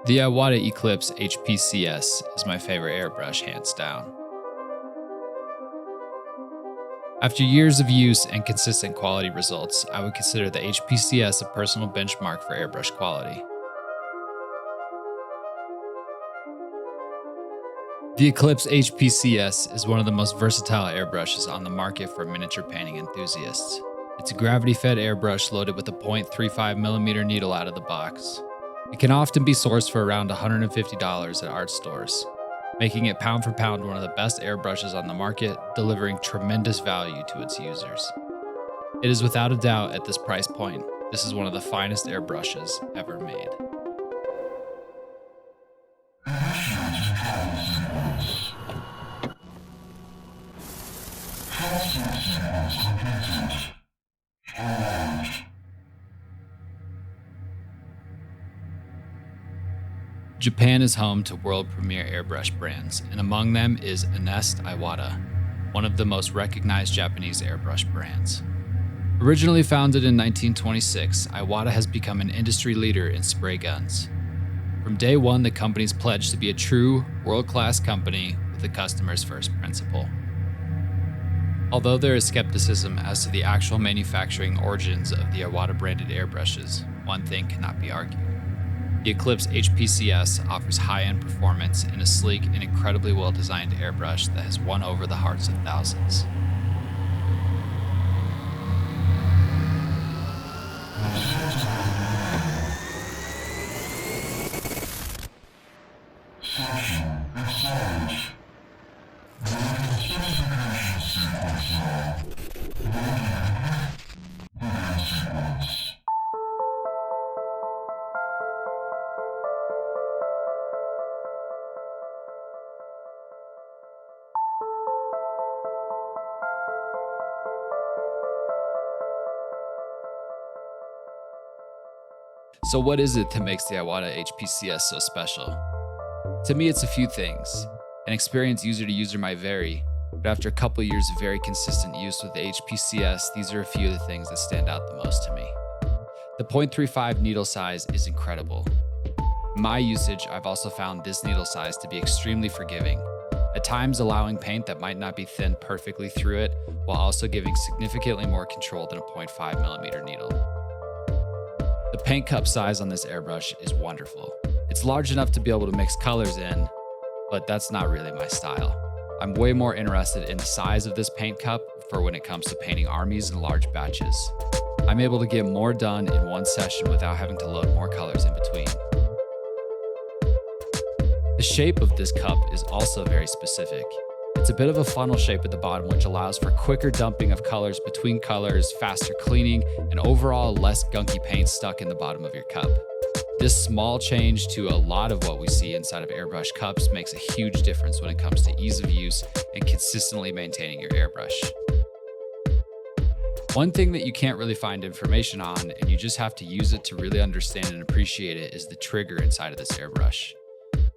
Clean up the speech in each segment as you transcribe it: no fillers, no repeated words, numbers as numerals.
The Iwata Eclipse HPCS is my favorite airbrush, hands down. After years of use and consistent quality results, I would consider the HPCS a personal benchmark for airbrush quality. The Eclipse HPCS is one of the most versatile airbrushes on the market for miniature painting enthusiasts. It's a gravity-fed airbrush loaded with a 0.35mm needle out of the box. It can often be sourced for around $150 at art stores, making it pound for pound one of the best airbrushes on the market, delivering tremendous value to its users. It is without a doubt at this price point, this is one of the finest airbrushes ever made. Japan is home to world premier airbrush brands, and among them is Iwata, one of the most recognized Japanese airbrush brands. Originally founded in 1926, Iwata has become an industry leader in spray guns. From day one, the company's pledged to be a true, world-class company with the customer's first principle. Although there is skepticism as to the actual manufacturing origins of the Iwata branded airbrushes, one thing cannot be argued. The Eclipse HPCS offers high-end performance in a sleek and incredibly well-designed airbrush that has won over the hearts of thousands. So what is it that makes the Iwata HPCS so special? To me, it's a few things. An experience user to user might vary, but after a couple years of very consistent use with the HPCS, these are a few of the things that stand out the most to me. The 0.35 needle size is incredible. In my usage, I've also found this needle size to be extremely forgiving, at times allowing paint that might not be thinned perfectly through it, while also giving significantly more control than a 0.5mm needle. The paint cup size on this airbrush is wonderful. It's large enough to be able to mix colors in, but that's not really my style. I'm way more interested in the size of this paint cup for when it comes to painting armies in large batches. I'm able to get more done in one session without having to load more colors in between. The shape of this cup is also very specific. It's a bit of a funnel shape at the bottom, which allows for quicker dumping of colors between colors, faster cleaning, and overall less gunky paint stuck in the bottom of your cup. This small change to a lot of what we see inside of airbrush cups makes a huge difference when it comes to ease of use and consistently maintaining your airbrush. One thing that you can't really find information on, and you just have to use it to really understand and appreciate it, is the trigger inside of this airbrush.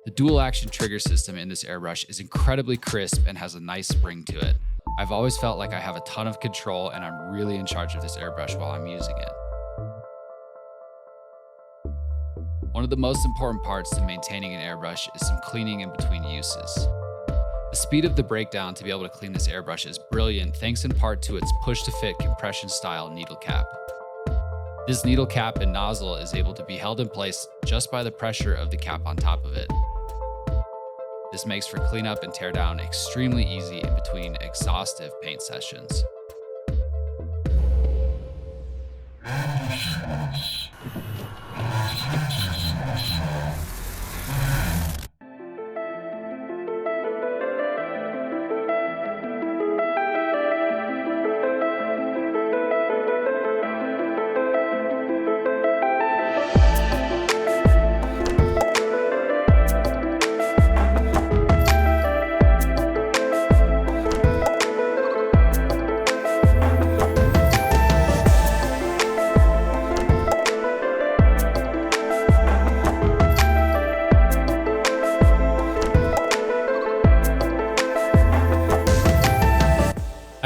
The dual action trigger system in this airbrush is incredibly crisp and has a nice spring to it. I've always felt like I have a ton of control and I'm really in charge of this airbrush while I'm using it. One of the most important parts to maintaining an airbrush is some cleaning in between uses. The speed of the breakdown to be able to clean this airbrush is brilliant thanks in part to its push-to-fit compression style needle cap. This needle cap and nozzle is able to be held in place just by the pressure of the cap on top of it. This makes for cleanup and teardown extremely easy in between exhaustive paint sessions.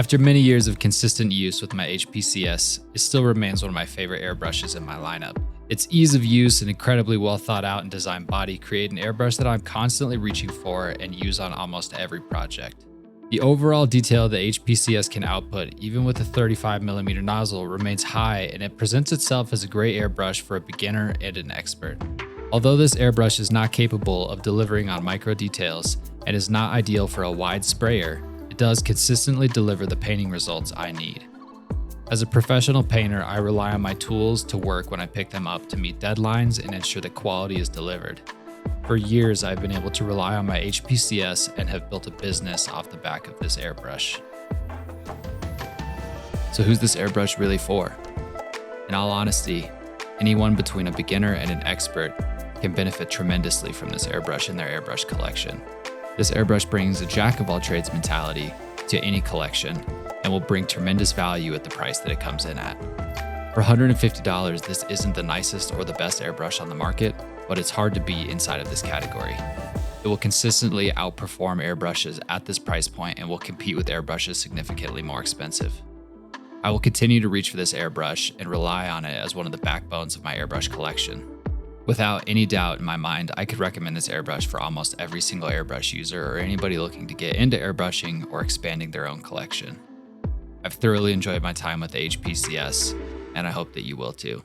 After many years of consistent use with my HPCS, it still remains one of my favorite airbrushes in my lineup. Its ease of use and incredibly well thought out and designed body create an airbrush that I'm constantly reaching for and use on almost every project. The overall detail the HPCS can output, even with a 35mm nozzle, remains high, and it presents itself as a great airbrush for a beginner and an expert. Although this airbrush is not capable of delivering on micro details and is not ideal for a wide sprayer, it does consistently deliver the painting results I need. As a professional painter, I rely on my tools to work when I pick them up to meet deadlines and ensure that quality is delivered. For years, I've been able to rely on my HPCS and have built a business off the back of this airbrush. So who's this airbrush really for? In all honesty, anyone between a beginner and an expert can benefit tremendously from this airbrush in their airbrush collection. This airbrush brings a jack-of-all-trades mentality to any collection and will bring tremendous value at the price that it comes in at. For $150, this isn't the nicest or the best airbrush on the market, but it's hard to beat inside of this category. It will consistently outperform airbrushes at this price point and will compete with airbrushes significantly more expensive. I will continue to reach for this airbrush and rely on it as one of the backbones of my airbrush collection. Without any doubt in my mind, I could recommend this airbrush for almost every single airbrush user or anybody looking to get into airbrushing or expanding their own collection. I've thoroughly enjoyed my time with the HPCS, and I hope that you will too.